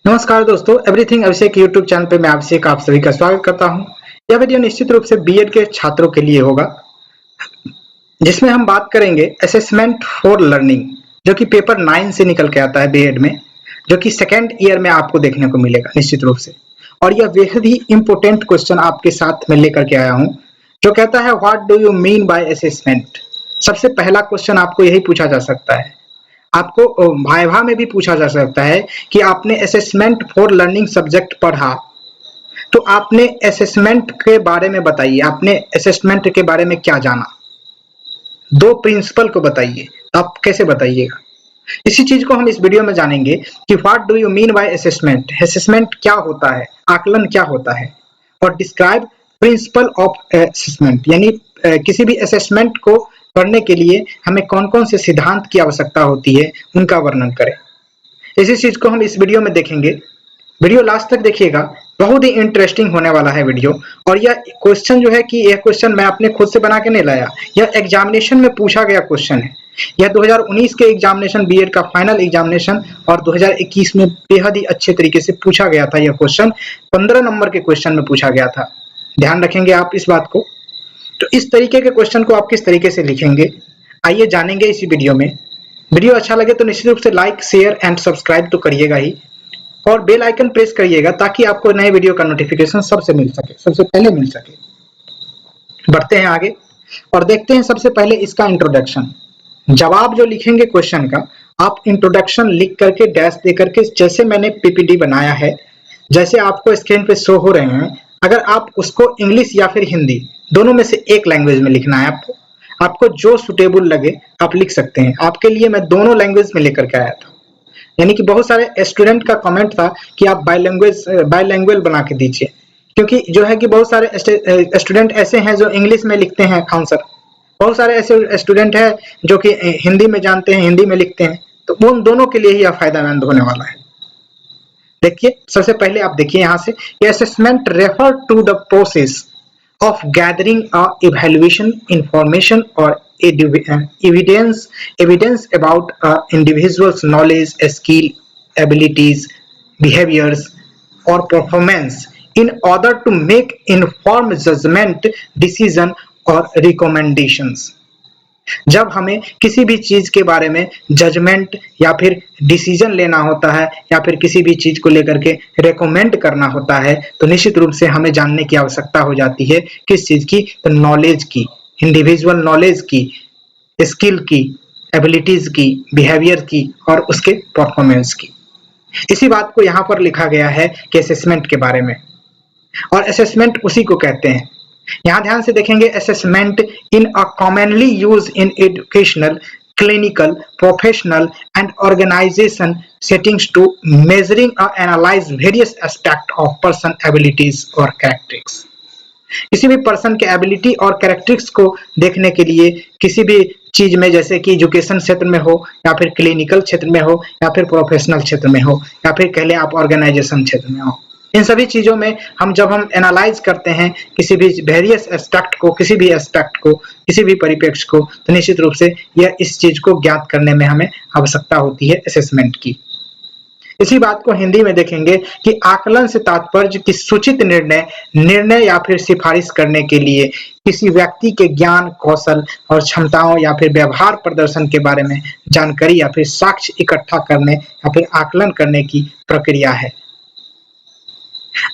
नमस्कार दोस्तों, एवरीथिंग अभिषेक YouTube channel पे मैं अभिषेक आप सभी का स्वागत करता हूं। यह वीडियो निश्चित रूप से बीएड के छात्रों के लिए होगा, जिसमें हम बात करेंगे असेसमेंट फॉर लर्निंग, जो कि पेपर 9 से निकल के आता है बीएड में, जो कि सेकेंड ईयर में आपको देखने को मिलेगा निश्चित रूप से। और यह बेहद ही इंपॉर्टेंट क्वेश्चन आपके साथ में लेकर के आया हूं, जो कहता है what do you mean by assessment. सबसे पहला क्वेश्चन आपको यही पूछा जा सकता है, आपको वाइवा में भी पूछा जा सकता है कि आपने असेसमेंट फॉर लर्निंग सब्जेक्ट पढ़ा, तो आपने असेसमेंट के बारे में बताइए, आपने असेसमेंट के बारे में क्या जाना, दो प्रिंसिपल को बताइए। आप कैसे बताइएगा, इसी चीज को हम इस वीडियो में जानेंगे कि what do you mean by assessment, assessment क्या होता है, आकलन क्या होता है, और डिस्क्राइब प्रिंसिपल ऑफ असेसमेंट, यानी किसी भी असेसमेंट को करने के लिए हमें कौन कौन से सिद्धांत की आवश्यकता होती है, उनका वर्णन करें। इसी चीज को हम इस वीडियो में देखेंगे। वीडियो लास्ट तक देखिएगा, बहुत ही इंटरेस्टिंग होने वाला है वीडियो। और यह क्वेश्चन जो है कि यह क्वेश्चन मैं अपने खुद से बना के नहीं लाया, यह एग्जामिनेशन में पूछा गया क्वेश्चन है। यह 2019 के एग्जामिनेशन, बीएड का फाइनल एग्जामिनेशन, और 2021 में बेहद ही अच्छे तरीके से पूछा गया था। यह क्वेश्चन 15 नंबर के क्वेश्चन में पूछा गया था, ध्यान रखेंगे आप इस बात को। तो इस तरीके के क्वेश्चन को आप किस तरीके से लिखेंगे, आइए जानेंगे इसी वीडियो में। वीडियो अच्छा लगे तो निश्चित रूप से लाइक, शेयर एंड सब्सक्राइब तो करिएगा ही, और बेल आइकन प्रेस करिएगा ताकि आपको नए वीडियो का नोटिफिकेशन सबसे मिल सके, सबसे पहले मिल सके। बढ़ते हैं आगे और देखते हैं सबसे पहले इसका इंट्रोडक्शन। जवाब जो लिखेंगे क्वेश्चन का, आप इंट्रोडक्शन लिख करके डैश दे करके, जैसे मैंने पीपीटी बनाया है, जैसे आपको स्क्रीन पे शो हो रहे हैं, अगर आप उसको इंग्लिश या फिर हिंदी दोनों में से एक लैंग्वेज में लिखना है आपको जो सुटेबल लगे आप लिख सकते हैं। आपके लिए मैं दोनों लैंग्वेज में लेकर के आया था, यानी कि बहुत सारे स्टूडेंट का कमेंट था कि आप बाईलैंग्वेज बना के दीजिए, क्योंकि जो है कि बहुत सारे स्टूडेंट ऐसे हैं जो इंग्लिश में लिखते हैं आंसर, बहुत सारे ऐसे स्टूडेंट हैं जो कि हिंदी में जानते हैं, हिंदी में लिखते हैं, तो उन दोनों के लिए ही यह फायदेमंद होने वाला है। देखिए, सबसे पहले आप देखिए यहाँ से, assessment refer to the process of gathering a evaluation information or evidence about a individual's knowledge, skill, abilities, behaviors or performance in order to make informed judgment, decision or recommendations। जब हमें किसी भी चीज के बारे में जजमेंट या फिर डिसीजन लेना होता है, या फिर किसी भी चीज को लेकर के रेकमेंड करना होता है, तो निश्चित रूप से हमें जानने की आवश्यकता हो जाती है किस चीज की, तो नॉलेज की, इंडिविजुअल नॉलेज की, स्किल की, एबिलिटीज की, बिहेवियर की और उसके परफॉर्मेंस की। इसी बात को यहाँ पर लिखा गया है कि असेसमेंट के बारे में, और असेसमेंट उसी को कहते हैं। यहां ध्यान से देखेंगे, assessment in a commonly use in educational, clinical, professional and organization settings to measuring or analyze various aspects of person abilities or characteristics। किसी भी पर्सन के एबिलिटी और कैरेक्टरिस्टिक्स को देखने के लिए किसी भी चीज में, जैसे कि एजुकेशन क्षेत्र में हो, या फिर क्लिनिकल क्षेत्र में हो, या फिर प्रोफेशनल क्षेत्र में हो, या फिर कह लें आप ऑर्गेनाइजेशन क्षेत्र में हो, इन सभी चीजों में जब हम एनालाइज करते हैं किसी भी वेरियस एस्पेक्ट को, किसी भी एस्पेक्ट को, किसी भी परिप्रेक्ष्य को, तो निश्चित रूप से यह इस चीज को ज्ञात करने में हमें आवश्यकता होती है असेसमेंट की। इसी बात को हिंदी में देखेंगे कि आकलन से तात्पर्य कि सूचित निर्णय या फिर सिफारिश करने के लिए किसी व्यक्ति के ज्ञान, कौशल और क्षमताओं या फिर व्यवहार प्रदर्शन के बारे में जानकारी या फिर साक्ष्य इकट्ठा करने या फिर आकलन करने की प्रक्रिया है।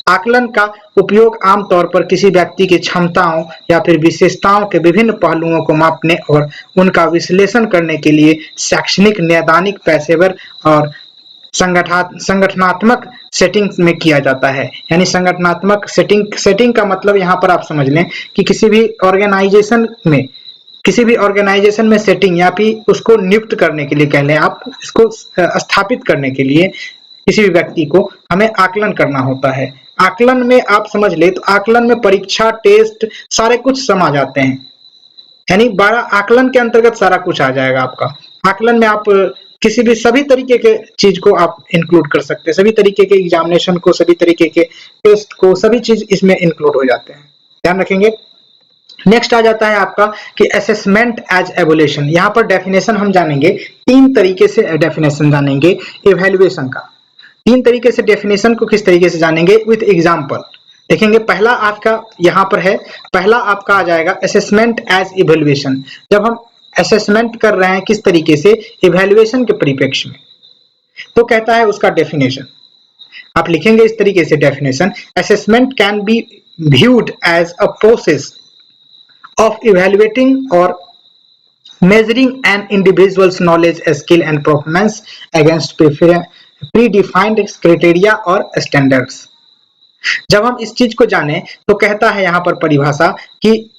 आकलन का उपयोग आमतौर पर किसी व्यक्ति की क्षमताओं या फिर विशेषताओं के विभिन्न पहलुओं को मापने और उनका विश्लेषण करने के लिए शैक्षणिक, नैदानिक, पेशेवर और संगठनात्मक सेटिंग्स में किया जाता है। यानी संगठनात्मक सेटिंग का मतलब यहाँ पर आप समझ लें कि किसी भी ऑर्गेनाइजेशन में सेटिंग या फिर उसको नियुक्त करने के लिए, कह लें आप, इसको स्थापित करने के लिए किसी भी व्यक्ति को हमें आकलन करना होता है। आकलन में आप समझ ले तो आकलन में परीक्षा, टेस्ट सारे कुछ समा जाते हैं, यानी 12 आकलन के अंतर्गत सारा कुछ आ जाएगा आपका। आकलन में आप किसी भी सभी तरीके के चीज को आप इंक्लूड कर सकते हैं, सभी तरीके के एग्जामिनेशन को, सभी तरीके के टेस्ट को, सभी चीज इसमें इंक्लूड हो जाते हैं, ध्यान रखेंगे। नेक्स्ट आ जाता है आपका कि असेसमेंट एज एवोल्यूशन। यहाँ पर डेफिनेशन हम जानेंगे, 3 तरीके से डेफिनेशन जानेंगे इवैल्यूएशन का। तीन तरीके से डेफिनेशन को किस तरीके से जानेंगे, विथ एग्जाम्पल देखेंगे। पहला आपका यहाँ पर है, पहला आपका आ जाएगा असेसमेंट एज इवेल्युएशन। जब हम असेसमेंट कर रहे हैं किस तरीके से, इवेल्युएशन के परिप्रेक्ष्य में, तो कहता है उसका डेफिनेशन आप लिखेंगे इस तरीके से definition, assessment can B viewed as a process of evaluating or measuring an individual's knowledge, skill and performance against predefined criteria or standards। जब हम इस चीज को जाने तो कहता है यहाँ पर परिभाषा कि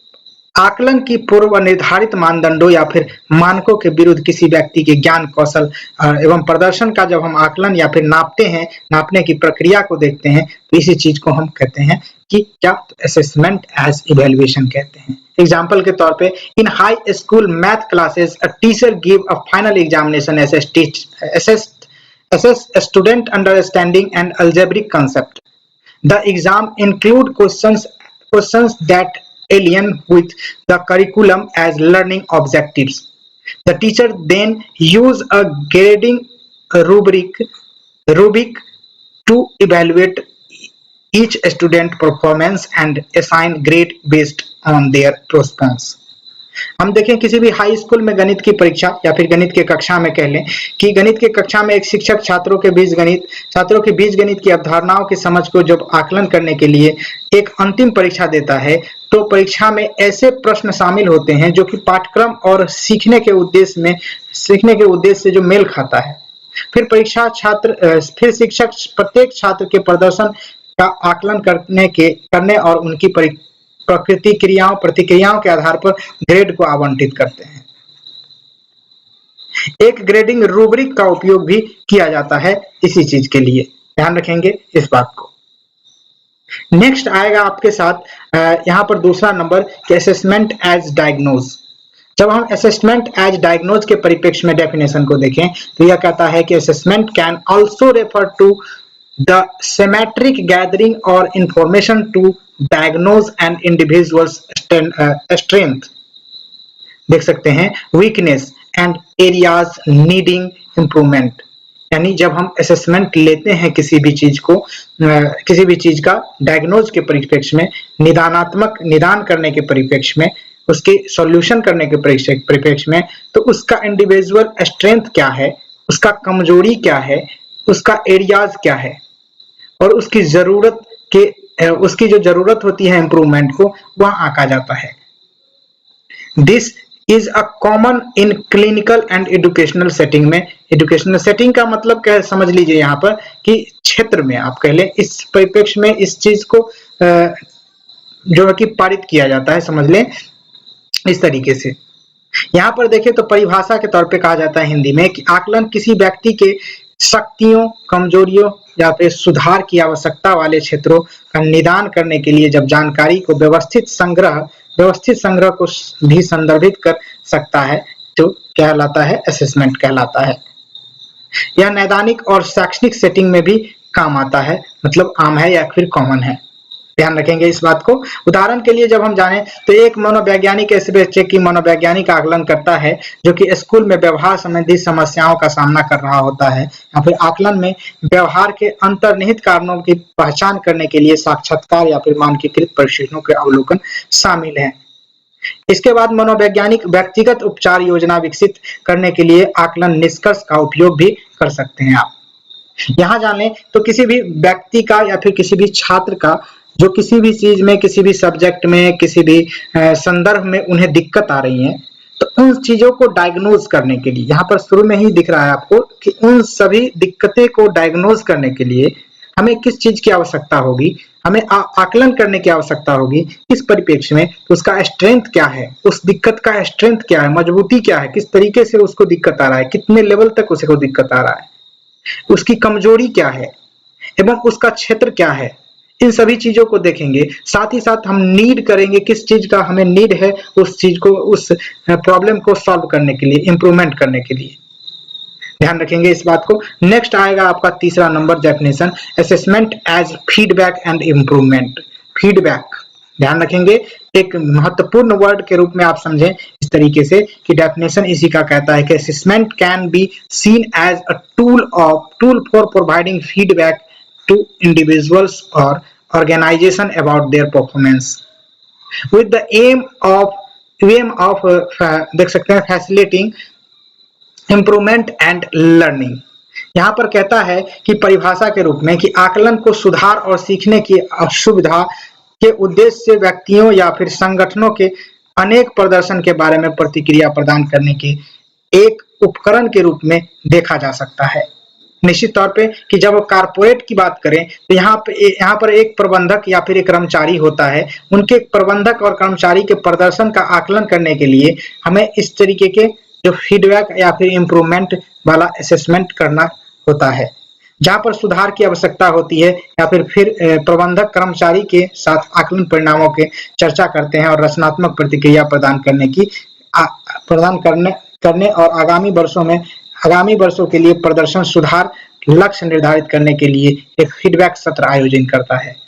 आकलन की पूर्व निर्धारित मानदंडों या फिर मानकों के विरुद्ध किसी व्यक्ति के ज्ञान, कौशल एवं प्रदर्शन का जब हम आकलन या फिर नापते हैं, नापने की प्रक्रिया को देखते हैं, तो इसी चीज को हम कहते हैं कि क्या, असेसमेंट एज इवेल्युएशन कहते हैं। एग्जाम्पल के तौर पे, इन high school math classes a teacher give a final examination assess student understanding and algebraic concept. The exam include questions that align with the curriculum as learning objectives. The teacher then use a grading rubric to evaluate each student performance and assign grade based on their response. हम देखें किसी भी high school में गणित की परीक्षा या फिर गणित के कक्षा में कह लें कि गणित के कक्षा में एक शिक्षक छात्रों के बीज गणित की अवधारणाओं की समझ को जब आकलन करने के लिए एक अंतिम परीक्षा देता है, तो परीक्षा में ऐसे प्रश्न शामिल होते हैं जो कि पाठ्यक्रम और सीखने के उद्देश्य से जो मेल खाता है। फिर शिक्षक प्रत्येक छात्र के प्रदर्शन का आकलन करने और उनकी प्रतिक्रियाओं के आधार पर ग्रेड को आवंटित करते हैं। एक ग्रेडिंग रूब्रिक का उपयोग भी किया जाता है इसी चीज के लिए, ध्यान रखेंगे इस बात को। नेक्स्ट आएगा आपके साथ यहाँ पर दूसरा नंबर कि असेसमेंट एज डायग्नोज। जब हम असेसमेंट एज डायग्नोज के परिप्रेक्ष्य में डेफिनेशन को देखें तो यह कहता है कि assessment can also refer to the symmetric gathering or information to diagnose an individual's strength, देख सकते हैं, weakness and areas needing improvement। यानी जब हम असेसमेंट लेते हैं किसी भी चीज का डायग्नोज के परिप्रेक्ष्य में, निदान करने के परिप्रेक्ष्य में, उसके सॉल्यूशन करने के परिप्रेक्ष्य में, तो उसका इंडिविजुअल स्ट्रेंथ क्या है, उसका कमजोरी क्या है, उसका एरियाज क्या है और उसकी जो जरूरत होती है इम्प्रूवमेंट को, वह आंका जाता है। This is a common in clinical and educational setting में। एजुकेशनल सेटिंग का मतलब क्या है, समझ लीजिए यहाँ पर कि क्षेत्र में आप कह लें, इस परिप्रेक्ष्य में इस चीज को जो है कि पारित किया जाता है, समझ लें इस तरीके से। यहाँ पर देखें तो परिभाषा के तौर पे कहा जाता है हिंदी में कि आकलन किसी व्यक्ति के शक्तियों, कमजोरियों या फिर सुधार की आवश्यकता वाले क्षेत्रों का निदान करने के लिए जब जानकारी को व्यवस्थित संग्रह को भी संदर्भित कर सकता है, तो कहलाता है असेसमेंट कहलाता है। यह नैदानिक और शैक्षणिक सेटिंग में भी काम आता है, मतलब आम है या फिर कॉमन है, ध्यान रखेंगे इस बात को। उदाहरण के लिए जब हम जाने तो एक मनोवैज्ञानिक ऐसे बच्चे की मनोवैज्ञानिक आकलन करता है जो कि स्कूल में व्यवहार संबंधी समस्याओं का सामना कर रहा होता है, या फिर आकलन में व्यवहार के अंतर्निहित कारणों की पहचान करने के लिए साक्षात्कार या फिर मानकीकृत परिस्थितियों के अवलोकन शामिल है। इसके बाद मनोवैज्ञानिक व्यक्तिगत उपचार योजना विकसित करने के लिए आकलन निष्कर्ष का उपयोग भी कर सकते हैं। आप यहाँ जान लें तो किसी भी व्यक्ति का या फिर किसी भी छात्र का जो किसी भी चीज में, किसी भी सब्जेक्ट में, किसी भी संदर्भ में उन्हें दिक्कत आ रही है, तो उन चीजों को डायग्नोज करने के लिए, यहाँ पर शुरू में ही दिख रहा है आपको कि उन सभी दिक्कतें को डायग्नोज करने के लिए हमें किस चीज की आवश्यकता होगी, हमें आकलन करने की आवश्यकता होगी इस परिप्रेक्ष्य में। तो उसका स्ट्रेंथ क्या है, उस दिक्कत का स्ट्रेंथ क्या है, मजबूती क्या है, किस तरीके से उसको दिक्कत आ रहा है, कितने लेवल तक उसको दिक्कत आ रहा है, उसकी कमजोरी क्या है एवं उसका क्षेत्र क्या है, इन सभी चीजों को देखेंगे। साथ ही साथ हम नीड करेंगे, किस चीज का हमें नीड है उस चीज को, उस प्रॉब्लम को सॉल्व करने के लिए, इंप्रूवमेंट करने के लिए, ध्यान रखेंगे इस बात को। नेक्स्ट आएगा आपका तीसरा number definition, assessment as feedback and improvement. Feedback ध्यान रखेंगे, एक महत्वपूर्ण वर्ड के रूप में आप समझें, इस तरीके से कि डेफिनेशन इसी का कहता है कि assessment can be seen as a tool for providing feedback to individuals और organisation about their performance with the aim of देख सकते हैं फैसिलिटिंग इम्प्रूवमेंट एंड लर्निंग। यहाँ पर कहता है कि परिभाषा के रूप में कि आकलन को सुधार और सीखने की सुविधा के उद्देश्य से व्यक्तियों या फिर संगठनों के अनेक प्रदर्शन के बारे में प्रतिक्रिया प्रदान करने के एक उपकरण के रूप में देखा जा सकता है। निश्चित तौर पे कि जब कारपोरेट की बात करें तो यहाँ पर एक प्रबंधक या फिर एक कर्मचारी होता है, उनके प्रबंधक और कर्मचारी के प्रदर्शन का आकलन करने के लिए हमें इस तरीके के जो फीडबैक या फिर इम्प्रूवमेंट वाला असेसमेंट करना होता है, जहां पर सुधार की आवश्यकता होती है या फिर प्रबंधक कर्मचारी के साथ आकलन परिणामों के चर्चा करते हैं और रचनात्मक प्रतिक्रिया प्रदान करने और आगामी वर्षों के लिए प्रदर्शन सुधार लक्ष्य निर्धारित करने के लिए एक फीडबैक सत्र आयोजन करता है।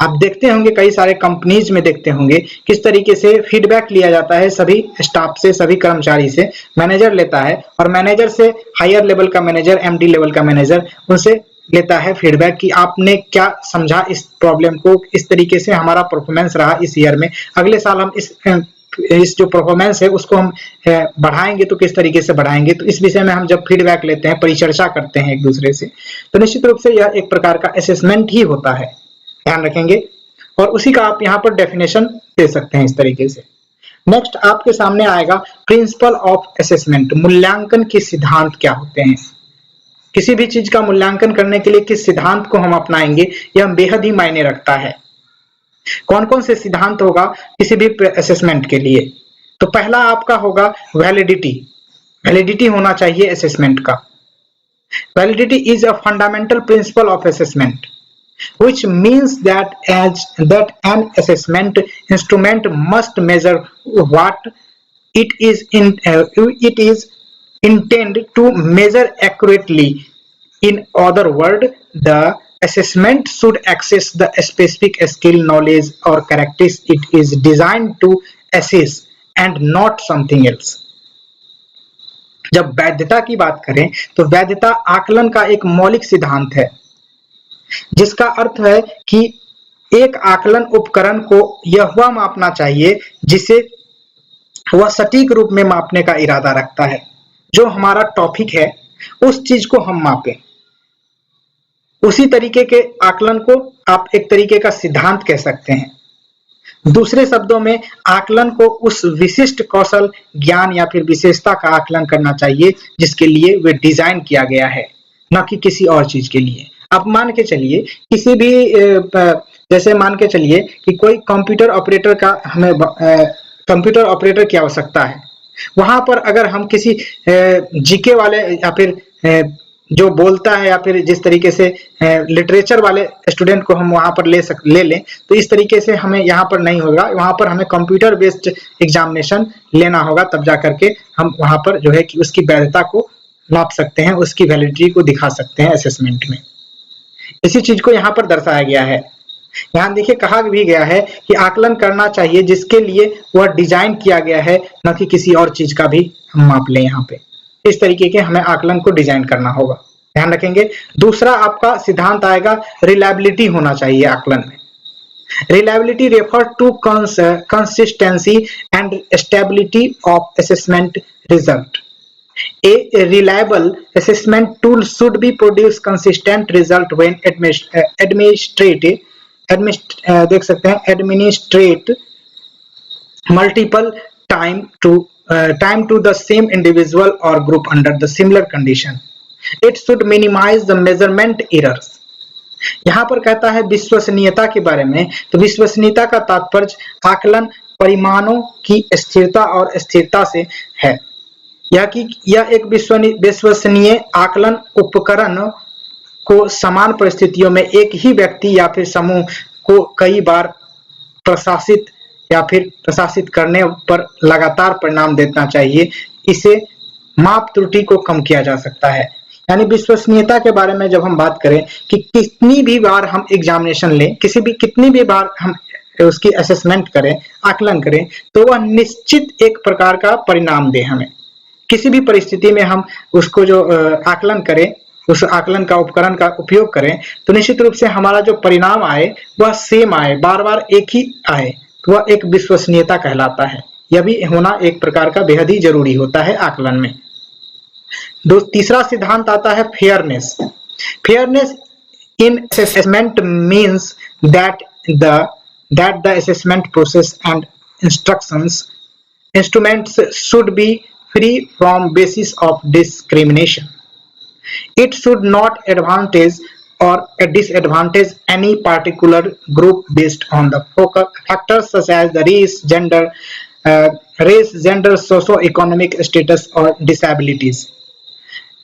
आप देखते होंगे कई सारे कंपनीज में देखते होंगे किस तरीके से फीडबैक लिया जाता है सभी स्टाफ से, सभी कर्मचारी से। मैनेजर लेता है और मैनेजर से हायर लेवल का मैनेजर, एमडी लेवल का मैनेजर उनसे लेता है फीडबैक कि आपने क्या समझा इस प्रॉब्लम को, इस तरीके से हमारा परफॉर्मेंस रहा इस ईयर में, अगले साल हम इस जो परफॉर्मेंस है उसको हम बढ़ाएंगे तो किस तरीके से बढ़ाएंगे। तो इस विषय में हम जब फीडबैक लेते हैं, परिचर्चा करते हैं एक दूसरे से, तो निश्चित रूप से यह एक प्रकार का असेसमेंट ही होता है, ध्यान रखेंगे। और उसी का आप यहाँ पर डेफिनेशन दे सकते हैं इस तरीके से। नेक्स्ट आपके सामने आएगा प्रिंसिपल ऑफ असेसमेंट। मूल्यांकन के सिद्धांत क्या होते हैं? किसी भी चीज का मूल्यांकन करने के लिए किस सिद्धांत को हम अपनाएंगे यह बेहद ही मायने रखता है। कौन कौन से सिद्धांत होगा किसी भी असेसमेंट के लिए? तो पहला आपका होगा वैलिडिटी होना चाहिए असेसमेंट का। Validity is a fundamental principle of assessment which means that an assessment instrument must measure what it is intended to measure accurately. In other words, the assessment should access the specific skill, knowledge or characteristics it is designed to assess and not something else. जब वैधता की बात करें तो वैधता आकलन का एक मौलिक सिद्धांत है, जिसका अर्थ है कि एक आकलन उपकरण को यह हुआ मापना चाहिए जिसे वह सटीक रूप में मापने का इरादा रखता है। जो हमारा टॉपिक है उस चीज को हम मापें, उसी तरीके के आकलन को आप एक तरीके का सिद्धांत कह सकते हैं। दूसरे शब्दों में आकलन को उस विशिष्ट कौशल, ज्ञान या फिर विशेषता का आकलन करना चाहिए जिसके लिए वे डिजाइन किया गया है, न कि किसी और चीज के लिए। आप मान के चलिए किसी भी जैसे मान के चलिए कि कोई कंप्यूटर ऑपरेटर का हमें कंप्यूटर ऑपरेटर की आवश्यकता है। वहां पर अगर हम किसी जीके वाले या फिर जो बोलता है या फिर जिस तरीके से लिटरेचर वाले स्टूडेंट को हम वहां पर ले लें तो इस तरीके से हमें यहाँ पर नहीं होगा। वहां पर हमें कंप्यूटर बेस्ड एग्जामिनेशन लेना होगा, तब जा करके हम वहां पर जो है कि उसकी वैधता को नाप सकते हैं, उसकी वैलिडिटी को दिखा सकते हैं असेसमेंट में। इसी चीज को यहाँ पर दर्शाया गया है। यहाँ देखिए कहा भी गया है कि आकलन करना चाहिए जिसके लिए वह डिजाइन किया गया है, न कि किसी और चीज का भी हम माप लें। यहाँ पे इस तरीके के हमें आकलन को डिजाइन करना होगा, ध्यान रखेंगे। दूसरा आपका सिद्धांत आएगा रिलायबिलिटी होना चाहिए आकलन में। Reliability refer to consistency and stability of assessment result. A reliable assessment tool should be produce consistent result when administrate multiple time to the same individual or group under the similar condition. It should minimize the measurement errors. यहाँ पर कहता है विश्वसनीयता के बारे में। तो विश्वसनीयता का तात्पर्य आकलन परिमाणों की स्थिरता और स्थिरता से है। यह एक विश्वसनीय आकलन उपकरण को समान परिस्थितियों में एक ही व्यक्ति या फिर समूह को कई बार प्रशासित करने पर लगातार परिणाम देना चाहिए। इसे माप त्रुटि को कम किया जा सकता है। यानी विश्वसनीयता के बारे में जब हम बात करें कि कितनी भी बार हम एग्जामिनेशन लें, कितनी भी बार हम उसकी असेसमेंट करें, आकलन करें, तो वह निश्चित एक प्रकार का परिणाम दे हमें। किसी भी परिस्थिति में हम उसको जो आकलन करें, उस आकलन का उपकरण का उपयोग करें, तो निश्चित रूप से हमारा जो परिणाम आए वह सेम आए, बार बार एक ही आए, तो वह एक विश्वसनीयता कहलाता है। यह भी होना एक प्रकार का बेहद ही जरूरी होता है आकलन में। तीसरा सिद्धांत आता है fairness. Fairness in assessment means that the assessment process and instruments should be free from basis of discrimination. It should not advantage or disadvantage any particular group based on the factors such as the race, gender, socio-economic status or disabilities.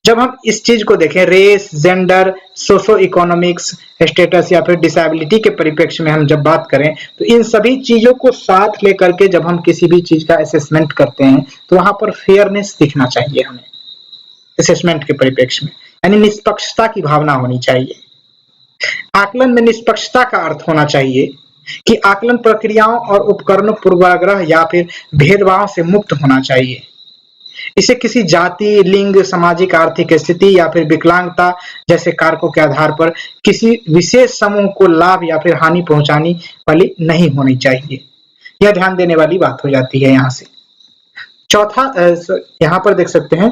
जब हम इस चीज को देखें, race, gender, socio economics status या फिर disability के परिप्रेक्ष्य में हम जब बात करें, तो इन सभी चीजों को साथ लेकर के जब हम किसी भी चीज का असेसमेंट करते हैं, तो वहां पर फेयरनेस दिखना चाहिए हमें असेसमेंट के परिप्रेक्ष्य में, यानी निष्पक्षता की भावना होनी चाहिए। आकलन में निष्पक्षता का अर्थ होना चाहिए कि आकलन प्रक्रियाओं और उपकरणों पूर्वाग्रह या फिर भेदभाव से मुक्त होना चाहिए। इसे किसी जाति, लिंग, सामाजिक आर्थिक स्थिति या फिर विकलांगता जैसे कारकों के आधार पर किसी विशेष समूह को लाभ या फिर हानि पहुंचाने वाली नहीं होनी चाहिए। यह ध्यान देने वाली बात हो जाती है। यहाँ से चौथा, यहाँ पर देख सकते हैं,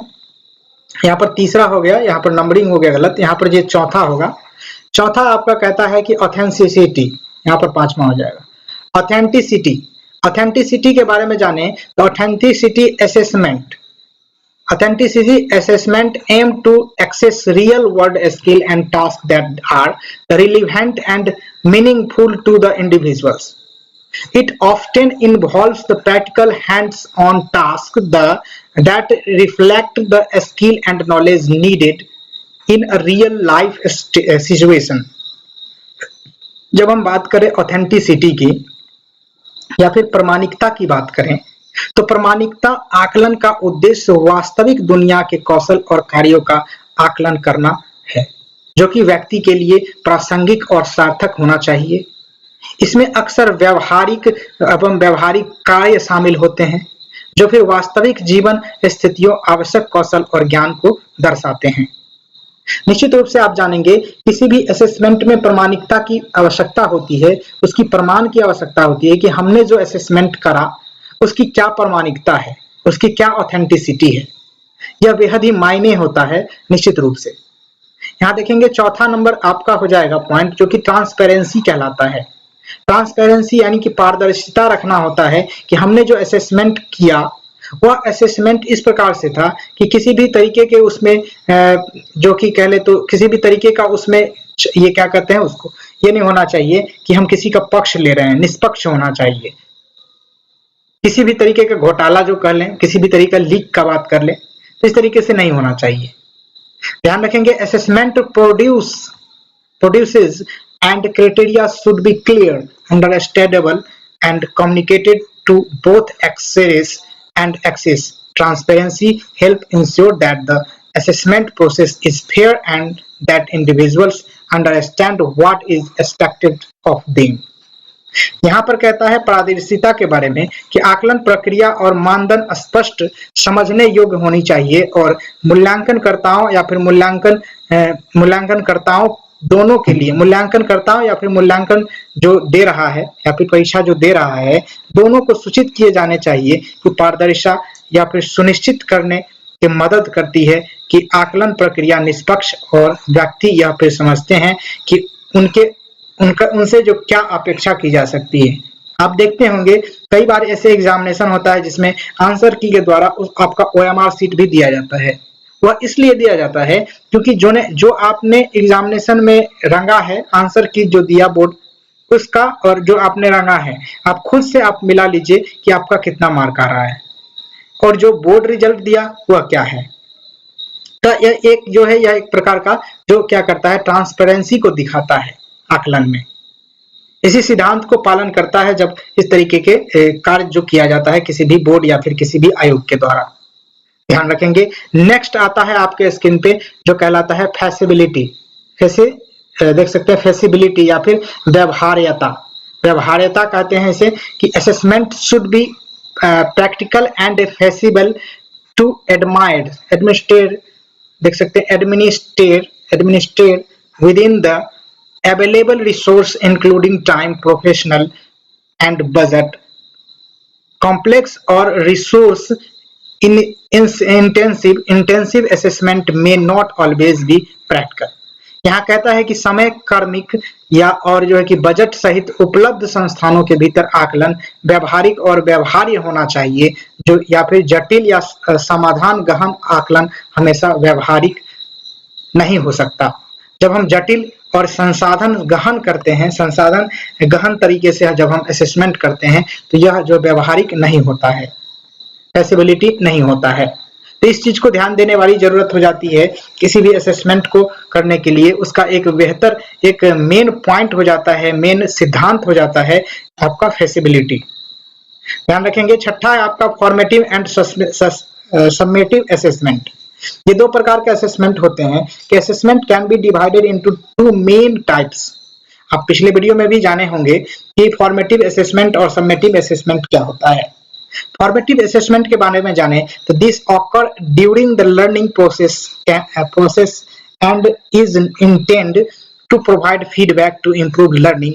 यहाँ पर तीसरा हो गया, यहाँ पर नंबरिंग हो गया गलत, यहाँ पर ये चौथा होगा। चौथा आपका कहता है कि ऑथेंटिसिटी, यहाँ पर पांचवा हो जाएगा ऑथेंटिसिटी। ऑथेंटिसिटी के बारे में जाने तो authenticity assessment aim to access real world skill and tasks that are relevant and meaningful to the individuals. It often involves the practical hands-on tasks that reflect the skill and knowledge needed in a real life situation. जब हम बात करें authenticity की या फिर प्रामाणिकता की बात करें, तो प्रामाणिकता आकलन का उद्देश्य वास्तविक दुनिया के कौशल और कार्यों का आकलन करना है, जो कि व्यक्ति के लिए प्रासंगिक और सार्थक होना चाहिए। इसमें अक्सर व्यावहारिक एवं व्यावहारिक कार्य शामिल होते हैं, जो फिर वास्तविक जीवन स्थितियों, आवश्यक कौशल और ज्ञान को दर्शाते हैं। निश्चित रूप से आप जानेंगे, किसी भी असेसमेंट में प्रामाणिकता की आवश्यकता होती है, उसकी प्रमाण की आवश्यकता होती है कि हमने जो असेसमेंट करा उसकी क्या प्रामाणिकता है, उसकी क्या ऑथेंटिसिटी है। यह बेहद ही मायने होता है निश्चित रूप से। यहाँ देखेंगे चौथा नंबर आपका हो जाएगा पॉइंट, जो कि ट्रांसपेरेंसी कहलाता है। ट्रांसपेरेंसी यानी कि पारदर्शिता रखना होता है कि हमने जो असेसमेंट किया वह असेसमेंट इस प्रकार से था कि किसी भी तरीके के उसमें जो कि कह ले तो किसी भी तरीके का उसमें ये क्या कहते हैं उसको, ये नहीं होना चाहिए कि हम किसी का पक्ष ले रहे हैं, निष्पक्ष होना चाहिए। किसी भी तरीके का घोटाला जो कर लें, किसी भी तरीके का लीक का बात कर लें, तो इस तरीके से नहीं होना चाहिए। ध्यान रखेंगे, assessment produces and criteria should be clear, understandable and communicated to both access and access. Transparency help ensure that the assessment process is fair and that individuals understand what is expected of them. यहाँ पर कहता है पारदर्शिता के बारे में कि आकलन प्रक्रिया और मानदंड स्पष्ट, समझने योग्य होनी चाहिए और मूल्यांकनकर्ताओं या फिर मूल्यांकनकर्ताओं दोनों के लिए, मूल्यांकनकर्ताओं या फिर मूल्यांकन जो दे रहा है या फिर परीक्षा जो दे रहा है, दोनों को सूचित किए जाने चाहिए कि पारदर्शिता या फिर सुनिश्चित करने की मदद करती है कि आकलन प्रक्रिया निष्पक्ष और व्यक्ति या फिर समझते हैं कि उनसे जो क्या अपेक्षा की जा सकती है। आप देखते होंगे कई बार ऐसे एग्जामिनेशन होता है जिसमें आंसर की के द्वारा आपका OMR सीट भी दिया जाता है। वह इसलिए दिया जाता है क्योंकि जो आपने एग्जामिनेशन में रंगा है, आंसर की जो दिया बोर्ड उसका और जो आपने रंगा है, आप खुद से आप मिला लीजिए कि आपका कितना मार्क आ रहा है और जो बोर्ड रिजल्ट दिया वह क्या है। तो यह एक जो है, यह एक प्रकार का जो क्या करता है, ट्रांसपेरेंसी को दिखाता है आकलन में। इसी सिद्धांत को पालन करता है जब इस तरीके के कार्य जो किया जाता है किसी भी बोर्ड या फिर किसी भी आयोग के द्वारा। ध्यान रखेंगे। नेक्स्ट आता है आपके स्क्रीन पे जो कहलाता है फेसिबिलिटी। देख सकते हैं फेसिबिलिटी या फिर व्यवहार्यता। व्यवहार्यता कहते हैं इसे, कि assessment should be practical and feasible to administrate, देख सकते हैं administrate within the available resource including time, professional and budget. Complex और resource intensive assessment may not always be practical. यहाँ कहता है कि समय कार्मिक या और जो है कि बजट सहित उपलब्ध संस्थानों के भीतर आकलन व्यवहारिक और व्यवहार्य होना चाहिए, जो या फिर जटिल या समाधान गहन आकलन हमेशा व्यवहारिक नहीं हो सकता। जब हम जटिल और संसाधन गहन करते हैं, संसाधन गहन तरीके से जब हम असेसमेंट करते हैं तो यह जो व्यवहारिक नहीं होता है, फेसिबिलिटी नहीं होता है। तो इस चीज को ध्यान देने वाली जरूरत हो जाती है किसी भी असेसमेंट को करने के लिए। उसका एक बेहतर एक मेन पॉइंट हो जाता है, मेन सिद्धांत हो जाता है आपका फेसिबिलिटी। ध्यान रखेंगे। छठा है आपका फॉर्मेटिव एंड समेटिव असेसमेंट। ये दो प्रकार के असेसमेंट होते हैं कि assessment can B divided into two main types. आप पिछले वीडियो में भी जाने होंगे कि फॉर्मेटिव असेसमेंट और समेटिव असेसमेंट क्या होता है। फॉर्मेटिव असेसमेंट के बारे में जाने तो this occur during the learning process and is intend to provide feedback to improve learning.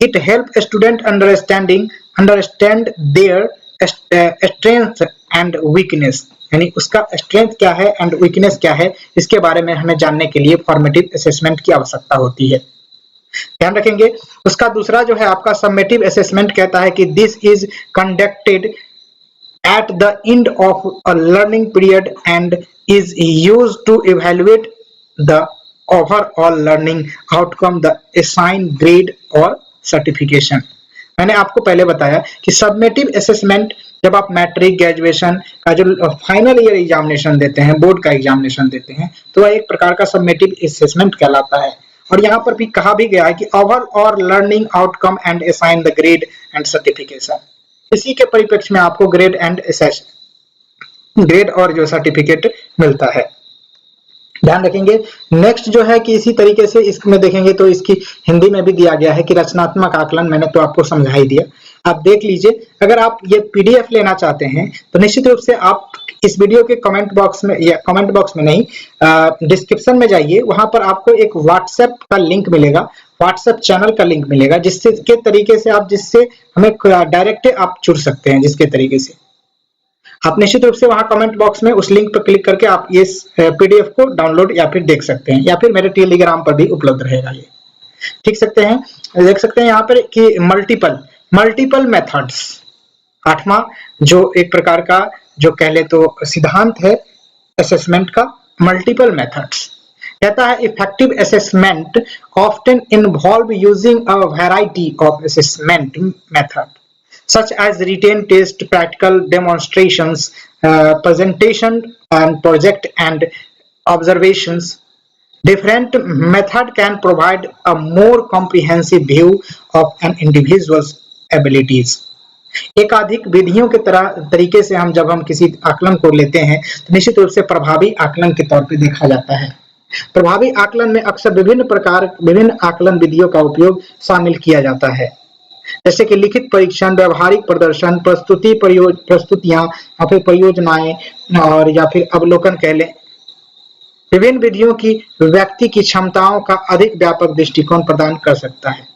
It help student understand their strength and weakness, यानी उसका स्ट्रेंथ क्या है एंड वीकनेस क्या है, इसके बारे में हमें जानने के लिए फॉर्मेटिव असेसमेंट की आवश्यकता होती है। ध्यान रखेंगे। उसका दूसरा जो है आपका समेटिव असेसमेंट कहता है कि this is conducted at the end of a learning period and is used to evaluate the overall learning outcome, the assign grade और सर्टिफिकेशन। मैंने आपको पहले बताया कि सबमेटिव असेसमेंट जब आप मैट्रिक ग्रेजुएशन का जो फाइनल ईयर एग्जामिनेशन देते हैं, बोर्ड का एग्जामिनेशन देते हैं, तो वह एक प्रकार का सबमेटिव असेसमेंट कहलाता है। और यहाँ पर भी कहा भी गया है कि overall learning outcome and assign the grade and certification. इसी के परिप्रेक्ष्य में आपको ग्रेड और जो सर्टिफिकेट मिलता है। ध्यान रखेंगे। नेक्स्ट जो है कि इसी तरीके से इसमें देखेंगे तो इसकी हिंदी में भी दिया गया है कि रचनात्मक आकलन। मैंने तो आपको समझा ही दिया, आप देख लीजिए। अगर आप ये पीडीएफ लेना चाहते हैं तो निश्चित रूप से आप इस वीडियो के कमेंट बॉक्स में, या कमेंट बॉक्स में नहीं, डिस्क्रिप्शन में जाइए, वहां पर आपको एक व्हाट्सएप का लिंक मिलेगा, व्हाट्सएप चैनल का लिंक मिलेगा, जिससे के तरीके से आप जिससे हमें डायरेक्ट आप जुड़ सकते हैं। जिसके तरीके से आप निश्चित रूप से वहां कमेंट बॉक्स में उस लिंक पर क्लिक करके आप इस पीडीएफ को डाउनलोड या फिर देख सकते हैं, या फिर मेरे टेलीग्राम पर भी उपलब्ध रहेगा ये, ठीक सकते हैं। देख सकते हैं यहाँ पर कि मल्टीपल मेथड्स, 8वां जो एक प्रकार का जो कह ले तो सिद्धांत है असेसमेंट का, मल्टीपल मेथड्स। कहता है effective assessment often involve using a variety of assessment method such as written test, practical demonstrations, presentation and project and observations. Different method can provide a more comprehensive view of an individual's abilities. एकाधिक विधियों के तरीके से जब हम किसी आकलन को लेते हैं तो निश्चित रूप से प्रभावी आकलन के तौर पे देखा जाता है। प्रभावी आकलन में अक्सर विभिन्न आकलन विधियों का उपयोग शामिल किया जाता है, जैसे कि लिखित परीक्षण, व्यवहारिक प्रदर्शन, प्रस्तुतियां या फिर परियोजनाएं और या फिर अवलोकन कह लें। विभिन्न विधियों की व्यक्ति की क्षमताओं का अधिक व्यापक दृष्टिकोण प्रदान कर सकता है।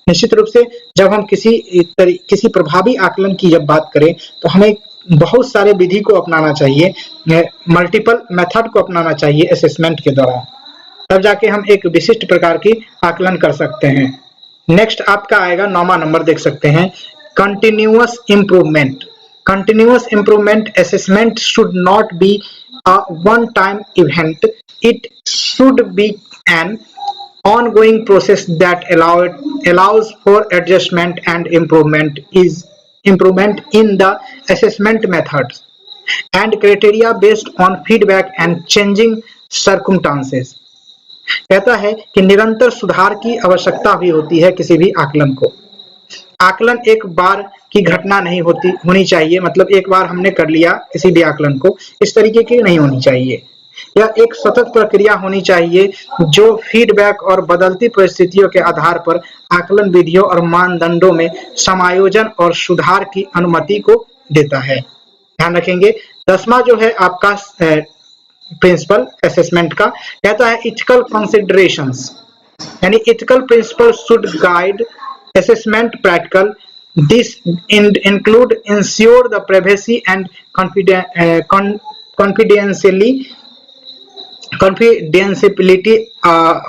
निश्चित रूप से जब हम किसी प्रभावी आकलन की जब बात करें तो हमें बहुत सारे विधि को अपनाना चाहिए, मल्टीपल मेथड को अपनाना चाहिए असेसमेंट के दौरान, तब जाके हम एक विशिष्ट प्रकार की आकलन कर सकते हैं। नेक्स्ट आपका आएगा 9वां नंबर, देख सकते हैं continuous improvement. Continuous improvement assessment should not be a one time event, it should be an ongoing process that allows for adjustment and improvement in the assessment methods and criteria based on feedback and changing circumstances। कहता है कि निरंतर सुधार की आवश्यकता भी होती है किसी भी आकलन को। आकलन एक बार की घटना नहीं होनी चाहिए, मतलब एक बार हमने कर लिया किसी भी आकलन को, इस तरीके की नहीं होनी चाहिए। यह एक सतत प्रक्रिया होनी चाहिए जो फीडबैक और बदलती परिस्थितियों के आधार पर आकलन विधियों और मानदंडों में समायोजन और सुधार की अनुमति को देता है। ध्यान रखेंगे। 10वां जो है आपका प्रिंसिपल असेसमेंट का, कहता है इथिकल कंसिडरेशंस, यानी ethical principle should guide assessment practical. This include ensure the privacy and confidentiality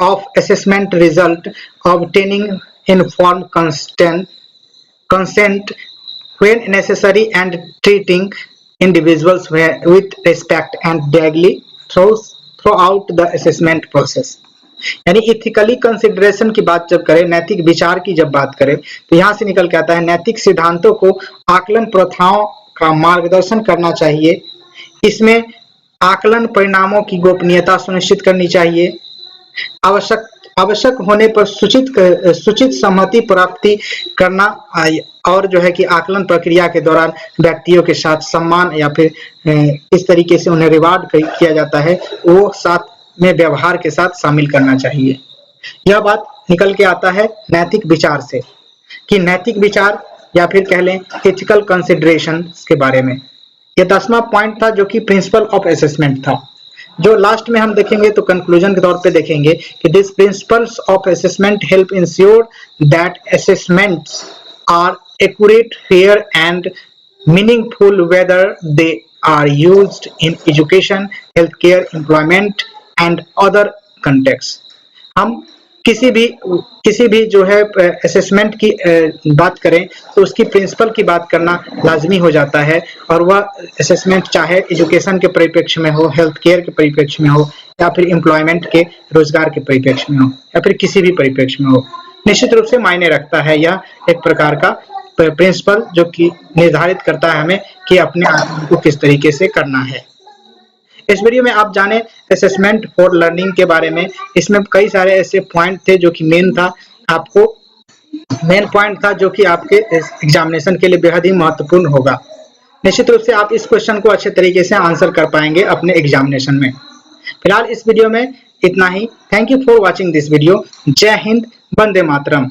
of assessment result, obtaining informed consent when necessary, and treating individuals with respect and dignity throughout the assessment process. यानी ethically consideration की बात जब करें, नैतिक विचार की जब बात करें, तो यहाँ से निकल के आता है नैतिक सिद्धांतों को आकलन प्रथाओं का मार्गदर्शन करना चाहिए। इसमें आकलन परिणामों की गोपनीयता सुनिश्चित करनी चाहिए। आवश्यक होने पर सूचित सहमति प्राप्ति करना, और जो है कि आकलन प्रक्रिया के दौरान व्यक्तियों के साथ सम्मान या फिर इस तरीके से उन्हें रिवार्ड किया जाता है, वो साथ में व्यवहार के साथ शामिल करना चाहिए। यह बात निकल के आता है नैतिक विचार से, कि नैतिक विचार या फिर कह लें एथिकल कंसिडरेशन के बारे में। यह 10वां पॉइंट था जो कि प्रिंसिपल ऑफ असेसमेंट था। जो लास्ट में हम देखेंगे तो कंक्लूजन के तौर पे देखेंगे कि this principles of assessment help ensure that assessments are accurate, fair and meaningful whether they are used in education, health care, employment and other context. हम किसी भी जो है असेसमेंट की बात करें तो उसकी प्रिंसिपल की बात करना लाजमी हो जाता है, और वह असेसमेंट चाहे एजुकेशन के परिप्रेक्ष्य में हो, हेल्थ केयर के परिप्रेक्ष्य में हो, या फिर एम्प्लॉयमेंट के रोजगार के परिप्रेक्ष्य में हो, या फिर किसी भी परिप्रेक्ष्य में हो, निश्चित रूप से मायने रखता है। यह एक प्रकार का प्रिंसिपल जो कि निर्धारित करता है हमें कि अपने आकलन को किस तरीके से करना है। इस वीडियो में आप जाने असेसमेंट फॉर लर्निंग के बारे में। इसमें कई सारे ऐसे पॉइंट थे जो कि मेन पॉइंट था जो कि आपके एग्जामिनेशन के लिए बेहद ही महत्वपूर्ण होगा। निश्चित रूप से आप इस क्वेश्चन को अच्छे तरीके से आंसर कर पाएंगे अपने एग्जामिनेशन में। फिलहाल इस वीडियो में इतना ही। Thank you for watching this video. जय हिंद, वंदे मातरम।